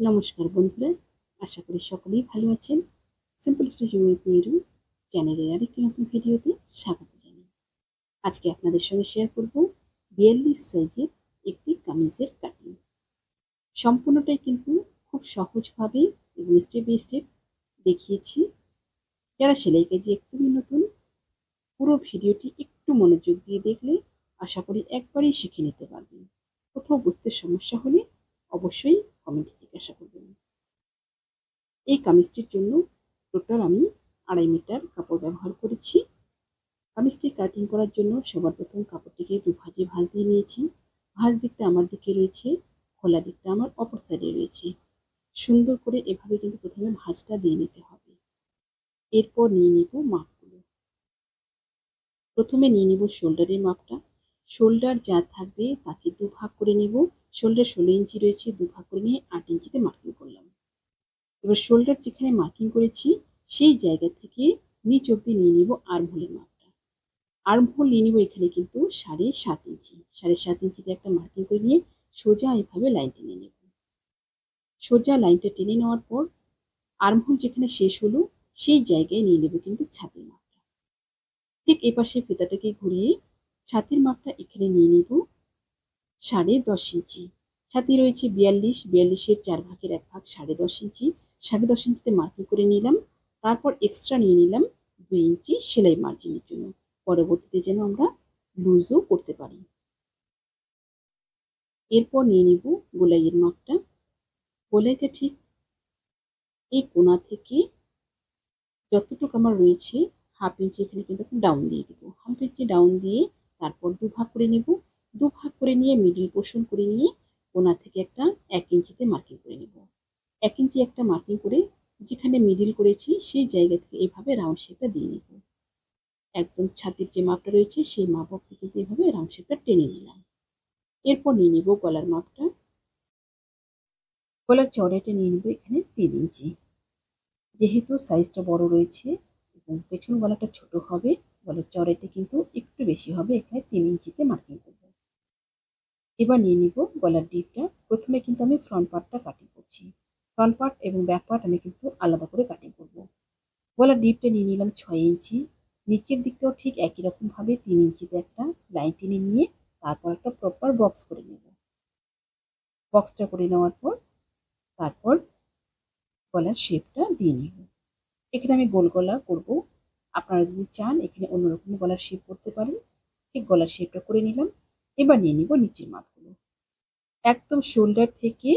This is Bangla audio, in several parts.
নমস্কার বন্ধুরা, আশা করি সকলেই ভালো আছেন। সিম্পল স্টিচ উইথ নিরু চ্যানেলের আরেকটি নতুন ভিডিওতে স্বাগত জানাই। আজকে আপনাদের সঙ্গে শেয়ার করব 42 সাইজের একটি কামিজের কাটিং। সম্পূর্ণটাই কিন্তু খুব সহজভাবে এবং স্টেপ বাই স্টেপ দেখিয়েছি। যারা সেলাই কাজে একদমই নতুন, পুরো ভিডিওটি একটু মনোযোগ দিয়ে দেখলে আশা করি একবারেই শিখে নিতে পারবেন। কোথাও বুঝতে সমস্যা হলে অবশ্যই কমেন্টে জিজ্ঞাসা করবেন। এই কামিজটির জন্য টোটাল আমি 2.5 মিটার কাপড় ব্যবহার করেছি। কামিজটি কাটিং করার জন্য সবার প্রথম কাপড়টিকে দুভাজে ভাঁজ দিয়ে নিয়েছি। ভাঁজ দিকটা আমার দিকে রয়েছে, খোলা দিকটা আমার অপর সাইডে রয়েছে। সুন্দর করে এভাবে কিন্তু প্রথমে ভাঁজটা দিয়ে নিতে হবে। এরপর নিয়ে নিব মাপগুলো। প্রথমে নিয়ে নিব শোল্ডারের মাপটা। শোল্ডার যা থাকবে তাকে দুভাগ করে নিব। শোল্ডার 16 ইঞ্চি রয়েছে, দুভাগ করে নিয়ে 8 ইঞ্চিতে মার্কিং করলাম। এবার শোল্ডার যেখানে মার্কিং করেছি সেই জায়গা থেকে নিচ অব্দি নিয়ে নিব আর্মহোলের মাপটা। আর্মহোল নিয়ে নিব এখানে কিন্তু 7.5 ইঞ্চি। 7.5 ইঞ্চিতে একটা মার্কিং করে নিয়ে সোজা এভাবে লাইন টেনে নেব। সোজা লাইনটা টেনে নেওয়ার পর আর্মহোল যেখানে শেষ হলো সেই জায়গায় নিয়ে নেব কিন্তু ছাতির মাপটা। ঠিক এপাশে ফিতাটাকে ঘুরিয়ে ছাতির মাপটা এখানে নিয়ে নিব 10.5 ইঞ্চি। ছাতি রয়েছে 42, 42-এর 4 ভাগের 1 ভাগ 10.5 ইঞ্চি। 10.5 ইঞ্চিতে মার্কিং করে নিলাম। তারপর এক্সট্রা নিয়ে নিলাম 2 ইঞ্চি সেলাই মার্জিনের জন্য, পরবর্তীতে যেন আমরা লুজও করতে পারি। এরপর নিয়ে নিব গোলাইয়ের মাপটা। গোলাইটা ঠিক এই কোণা থেকে যতটুকু আমার রয়েছে হাফ ইঞ্চি এখানে কিন্তু ডাউন দিয়ে দিব। হাফ ইঞ্চি ডাউন দিয়ে তারপর দুভাগ করে নেব। দুভাগ করে নিয়ে মিডিল পোর্শন করে নিয়ে কোণা থেকে একটা 1 ইঞ্চিতে মার্কিং করে নেব। 1 ইঞ্চি একটা মার্কিং করে যেখানে মিডিল করেছি সেই জায়গা থেকে এইভাবে রাউন্ড শেপটা দিয়ে নেব। একদম ছাতির যে মাপটা রয়েছে সেই মাপ অবধি কিন্তু এইভাবে রাউন্ড শেপটা টেনে নিলাম। এরপর নিয়ে নিব গলার মাপটা। গলার চওড়াটা নিয়ে নেব এখানে 3 ইঞ্চি। যেহেতু সাইজটা বড় রয়েছে এবং পেছন গলাটা ছোট হবে, গলার চওড়াটা কিন্তু একটু বেশি হবে, এখানে 3 ইঞ্চিতে মার্কিং করব। এবার নিয়ে নিব গলার ডিপটা। প্রথমে কিন্তু আমি ফ্রন্ট পার্টটা কাটিং করছি। ফ্রন্ট পার্ট এবং ব্যাক পার্ট আমি কিন্তু আলাদা করে কাটিং করব। গলার ডিপটা নিয়ে নিলাম 6 ইঞ্চি। নিচের দিকটাও ঠিক একই রকম ভাবে 3 ইঞ্চিতে একটা লাইন টেনে নিয়ে তারপর একটা প্রপার বক্স করে নেব। বক্সটা করে নেওয়ার পর তারপর গলার শেপটা দিয়ে নেব। এখানে আমি গোল গলা করব। আপনারা যদি চান এখানে অন্যরকম গলার শেপ করতে পারেন। ঠিক গলার শেপটা করে নিলাম। এবার নিয়ে নিব নিচের মাপগুলো। একদম শোল্ডার থেকে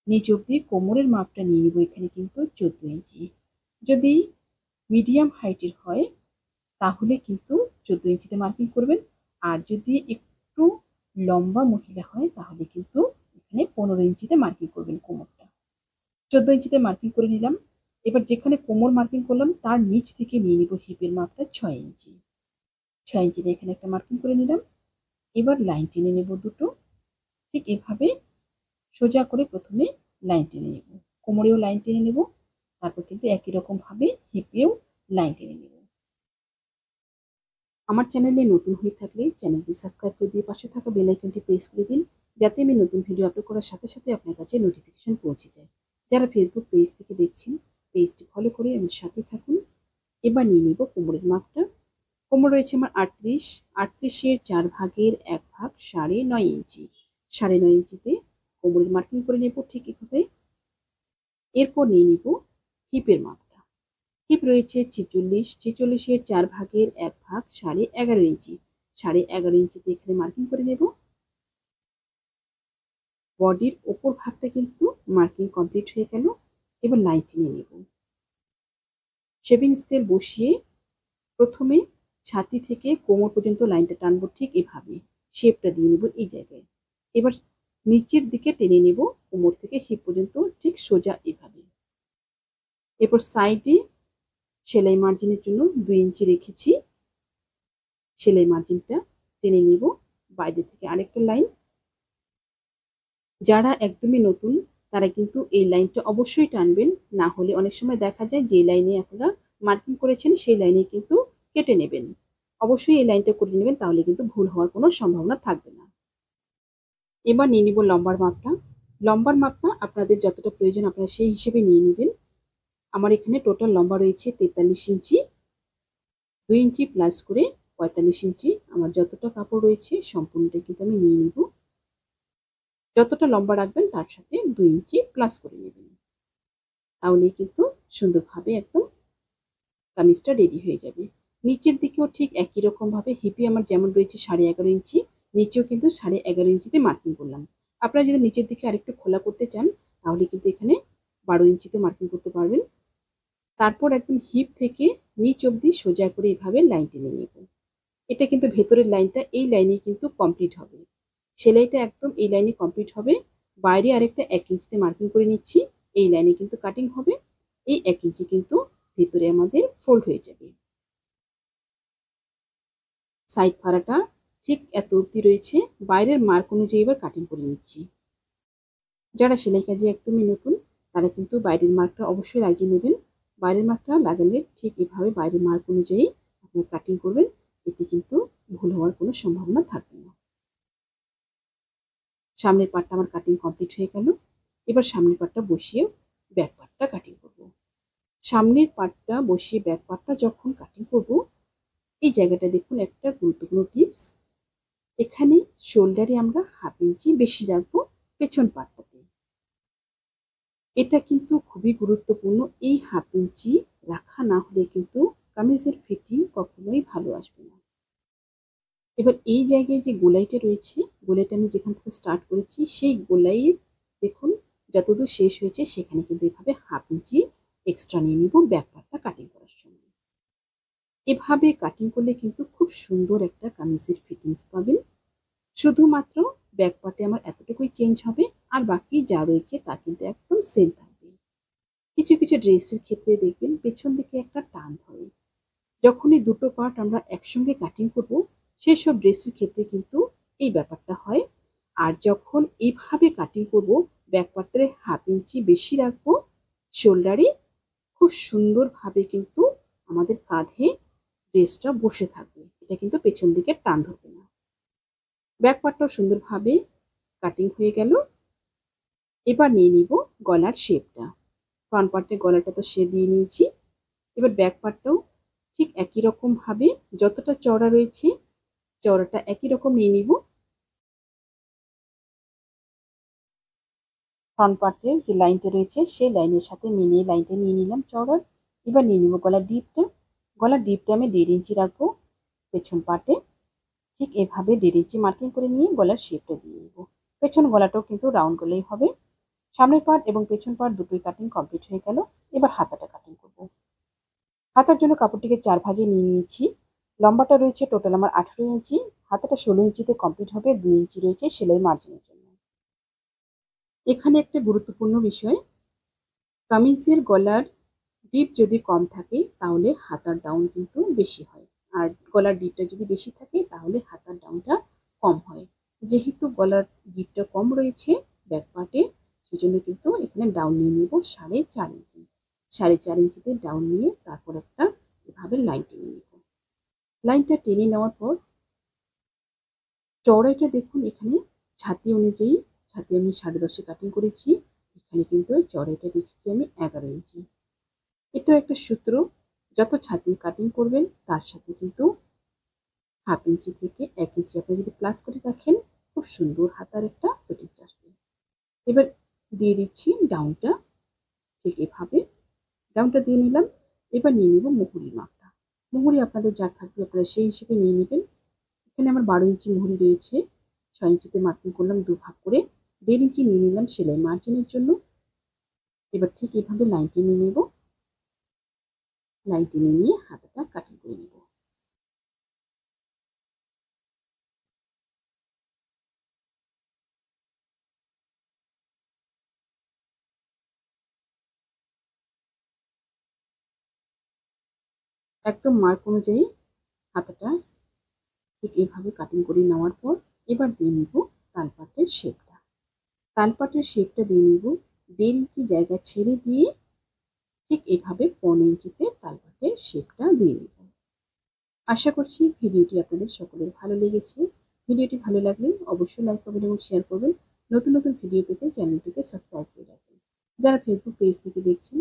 নিচ অব্দি কোমরের মাপটা নিয়ে নিব এখানে কিন্তু 14 ইঞ্চি। যদি মিডিয়াম হাইটের হয় তাহলে কিন্তু 14 ইঞ্চিতে মার্কিং করবেন। আর যদি একটু লম্বা মহিলা হয় তাহলে কিন্তু এখানে 15 ইঞ্চিতে মার্কিং করবেন কোমরটা। 14 ইঞ্চিতে মার্কিং করে নিলাম। এবার যেখানে কোমর মার্কিং করলাম তার নিচ থেকে নিয়ে নিব হিপের মাপটা 6 ইঞ্চি। 6 ইঞ্চিতে এখানে একটা মার্কিং করে নিলাম। এবার লাইন টেনে নেব দুটো। ঠিক এভাবে সোজা করে প্রথমে লাইন টেনে নেব, কোমরেও লাইন টেনে নেব, তারপর কিন্তু একই রকম ভাবে হিপেও লাইন টেনে নেব। আমার চ্যানেলে নতুন হয়ে থাকলে চ্যানেলটি সাবস্ক্রাইব করে দিয়ে পাশে থাকা বেল আইকনটি প্রেস করে দিন, যাতে আমি নতুন ভিডিও আপলোড করার সাথে সাথে আপনার কাছে নোটিফিকেশন পৌঁছে যায়। যারা ফেসবুক পেজ থেকে দেখছেন পেজটি ফলো করে আমার সাথে থাকুন। এবার নিয়ে নিব কোমরের মাপটা। কোমর রয়েছে আমার 38, 38-এর 4 ভাগের 1 ভাগ 9.5 ইঞ্চি। 9.5 ইঞ্চিতে কোমরের মার্কিং করে নেব ঠিক এভাবে। এরপর নিয়ে নিব হিপের মাপটা। হিপ রয়েছে 46, 46-এর 4 ভাগের 1 ভাগ 11.5 ইঞ্চি। 11.5 ইঞ্চিতে এখানে মার্কিং করে নেব। বডির ওপর ভাগটা কিন্তু মার্কিং কমপ্লিট হয়ে গেল। এবার লাইন টেনে নেব। শেপিং স্কেল বসিয়ে প্রথমে ছাতি থেকে কোমর পর্যন্ত লাইনটা টানবো ঠিক এভাবে, শেপটা দিয়ে নেব এই জায়গায়। এবার নিচের দিকে টেনে নেব কোমর থেকে হিপ পর্যন্ত ঠিক সোজা এভাবে। এরপর সাইডে সেলাই মার্জিনের জন্য 2 ইঞ্চি রেখেছি। সেলাই মার্জিনটা টেনে নিব, বাইরে থেকে আরেকটা লাইন। যারা একদমই নতুন তারা কিন্তু এই লাইনটা অবশ্যই টানবেন, না হলে অনেক সময় দেখা যায় যে লাইনে আপনারা মার্কিং করেছেন সেই লাইনে কিন্তু কেটে নেবেন। অবশ্যই এই লাইনটা করে নেবেন, তাহলে কিন্তু ভুল হওয়ার কোনো সম্ভাবনা থাকবে না। এবার নিয়ে নিব লম্বার মাপটা। লম্বার মাপটা আপনাদের যতটা প্রয়োজন আপনারা সেই হিসেবে নিয়ে নেবেন। আমার এখানে টোটাল লম্বা রয়েছে 43 ইঞ্চি, 2 ইঞ্চি প্লাস করে 45 ইঞ্চি। আমার যতটা কাপড় রয়েছে সম্পূর্ণটা কিন্তু আমি নিয়ে নিব। যতটা লম্বা রাখবেন তার সাথে 2 ইঞ্চি প্লাস করে নেবেন, তাহলেই কিন্তু সুন্দরভাবে একদম কামিজটা রেডি হয়ে যাবে। নিচের দিকেও ঠিক একই রকম ভাবে হিপে আমার যেমন রয়েছে 11.5 ইঞ্চি, নিচেও কিন্তু 11.5 ইঞ্চিতে মার্কিং করলাম। আপনারা যদি নিচের দিকে আরেকটু খোলা করতে চান তাহলে কিন্তু এখানে 12 ইঞ্চিতে মার্কিং করতে পারবেন। তারপর একদম হিপ থেকে নিচ অবধি সোজা করে এভাবে লাইন টেনে নেব। এটা কিন্তু ভেতরের লাইনটা এই লাইনে কিন্তু কমপ্লিট হবে। সেলাইটা একদম এই লাইনে কমপ্লিট হবে। বাইরে আরেকটা 1 ইঞ্চিতে মার্কিং করে নিচ্ছি। এই লাইনে কিন্তু কাটিং হবে। এই 1 ইঞ্চি কিন্তু ভেতরে আমাদের ফোল্ড হয়ে যাবে। সাইড ফাড়াটা ঠিক এত অবধি রয়েছে। বাইরের মার্ক অনুযায়ী এবার কাটিং করে নিচ্ছি। যারা সেলাই কাজে একদমই নতুন তারা কিন্তু বাইরের মার্কটা অবশ্যই লাগিয়ে নেবেন। বাইরের মার্কটা লাগালে ঠিক এভাবে বাইরের মার্ক অনুযায়ী আপনি কাটিং করবেন। এতে কিন্তু ভুল হওয়ার কোনো সম্ভাবনা থাকবে না। সামনের পার্টটা আমার কাটিং কমপ্লিট হয়ে গেল। এবার সামনের পার্টটা বসিয়ে ব্যাক পার্টটা কাটিং করব। সামনের পার্টটা বসিয়ে ব্যাক পার্টটা যখন কাটিং করব, এই জায়গাটা দেখুন একটা গুরুত্বপূর্ণ টিপস। এখানে শোল্ডারে আমরা 1/2 ইঞ্চি বেশি রাখবো পেছন পার্টটাতে। এটা কিন্তু খুবই গুরুত্বপূর্ণ। এই 1/2 ইঞ্চি রাখা না হলে কিন্তু কামিজের ফিটিং কখনোই ভালো আসবে না। এবার এই জায়গায় যে গোলাইটা রয়েছে, গোলাইটা আমি যেখান থেকে স্টার্ট করেছি সেই গোলাইয়ের দেখুন যতদূর শেষ হয়েছে সেখানে কিন্তু এভাবে 1/2 ইঞ্চি এক্সট্রা নিয়ে নিব ব্যাক পার্টটা কাটিং করার সময়। এভাবে কাটিং করলে কিন্তু খুব সুন্দর একটা কামিজের ফিটিংস পাবেন। শুধুমাত্র ব্যাক পার্টে আমার এতটুকুই চেঞ্জ হবে, আর বাকি যা রয়েছে তা কিন্তু একদম সেম থাকবে। কিছু কিছু ড্রেসের ক্ষেত্রে দেখবেন পেছন দিকে একটা টান ধরে। যখনই দুটো পার্ট আমরা একসঙ্গে কাটিং করব সেসব ড্রেসের ক্ষেত্রে কিন্তু এই ব্যাপারটা হয়। আর যখন এইভাবে কাটিং করব ব্যাক পার্টে 1/2 ইঞ্চি বেশি রাখবো শোল্ডারে, খুব সুন্দরভাবে কিন্তু আমাদের কাঁধে ড্রেসটা বসে থাকবে। এটা কিন্তু পেছন দিকে টান ধরবে না। ব্যাক পার্টটাও সুন্দরভাবে কাটিং হয়ে গেল। এবার নিয়ে নিব গলার শেপটা। ফ্রন্ট পার্টের গলাটা তো শেপ দিয়ে নিয়েছি। এবার ব্যাক পার্টটাও ঠিক একই রকম ভাবে যতটা চওড়া রয়েছে চওড়াটা একই রকম নিয়ে নিব। ফ্রন্ট পার্টের যে লাইনটা রয়েছে সেই লাইনের সাথে মিলিয়ে লাইনটা নিয়ে নিলাম চওড়ার। এবার নিয়ে নিব গলার ডিপটা। গলার ডিপটা আমি 1.5 ইঞ্চি রাখবো পেছন পার্টে। ঠিক এভাবে 1.5 ইঞ্চি মার্কিং করে নিয়ে গলার শেপটা দিয়ে নিব। পেছন গলাটাও কিন্তু রাউন্ড গলাই হবে। সামনের পার্ট এবং পেছন পার্ট দুটোই কাটিং কমপ্লিট হয়ে গেল। এবার হাতাটা কাটিং করব। হাতার জন্য কাপড়টিকে 4 ভাঁজে নিয়ে নিয়েছি। লম্বাটা রয়েছে টোটাল আমার 18 ইঞ্চি। হাতাটা 16 ইঞ্চিতে কমপ্লিট হবে। 2 ইঞ্চি রয়েছে সেলাই মার্জিনের জন্য। এখানে একটা গুরুত্বপূর্ণ বিষয়, কামিজের গলার ডিপ যদি কম থাকে তাহলে হাতার ডাউন কিন্তু বেশি হয়, আর গলার ডিপটা যদি বেশি থাকে তাহলে হাতার ডাউনটা কম হয়। যেহেতু গলার ডিপটা কম রয়েছে ব্যাক পার্টে, সেজন্য কিন্তু এখানে ডাউন নিয়ে নেব 4.5 ইঞ্চি। 4.5 ইঞ্চিতে ডাউন নিয়ে তারপর একটা এভাবে লাইন টেনে নেব। লাইনটা টেনে নেওয়ার পর চওড়াইটা দেখুন এখানে ছাতি অনুযায়ী, ছাতি আমি 10.5 কাটিং করেছি। এখানে কিন্তু চওড়াইটা রেখেছি আমি 11 ইঞ্চি। এটাও একটা সূত্র, যত ছাতি কাটিং করবেন তার সাথে কিন্তু 1/2 ইঞ্চি থেকে 1 ইঞ্চি আপনি যদি প্লাস করে রাখেন খুব সুন্দর হাতার একটা ফিটিংস আসবে। এবার দিয়ে দিচ্ছি ডাউনটা। ঠিক এভাবে ডাউনটা দিয়ে নিলাম। এবার নিয়ে নিব মুহুরির মাপটা। মুহুরি আপনাদের যা থাকবে আপনারা সেই হিসেবে নিয়ে নেবেন। এখানে আমার 12 ইঞ্চি মুহুরি রয়েছে। 6 ইঞ্চিতে মার্কিং করলাম 2 ভাগ করে। 1.5 ইঞ্চি নিয়ে নিলাম সেলাই মার্জিনের জন্য। এবার ঠিক এভাবে লাইন টেনে নেব। লাইন টেনে নিয়ে হাতাটা কাটিং করে নেব। একদম মার্ক অনুযায়ী হাতাটা ঠিক এভাবে কাটিং করে নেওয়ার পর এবার দিয়ে নিব তালপাটের শেপটা। তালপাটের শেপটা দিয়ে নিব 1.5 ইঞ্চি জায়গা ছেড়ে দিয়ে ঠিক এভাবে 1.5 ইঞ্চিতে তালপাটের শেপটা দিয়ে নিব। আশা করছি ভিডিওটি আপনাদের সকলের ভালো লেগেছে। ভিডিওটি ভালো লাগলে অবশ্যই লাইক করবেন এবং শেয়ার করবেন। নতুন নতুন ভিডিও পেতে চ্যানেলটিকে সাবস্ক্রাইব করে রাখবেন। যারা ফেসবুক পেজ থেকে দেখছেন,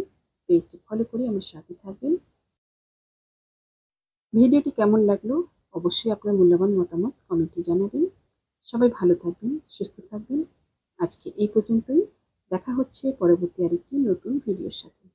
পেজটি ফলো করে আমার সাথে থাকবেন। ভিডিওটি কেমন লাগলো অবশ্যই আপনার মূল্যবান মতামত কমেন্টে জানাবেন। সবাই ভালো থাকবেন, সুস্থ থাকবেন। আজকে এই পর্যন্তই। দেখা হচ্ছে পরবর্তী আরেকটি নতুন ভিডিওর সাথে।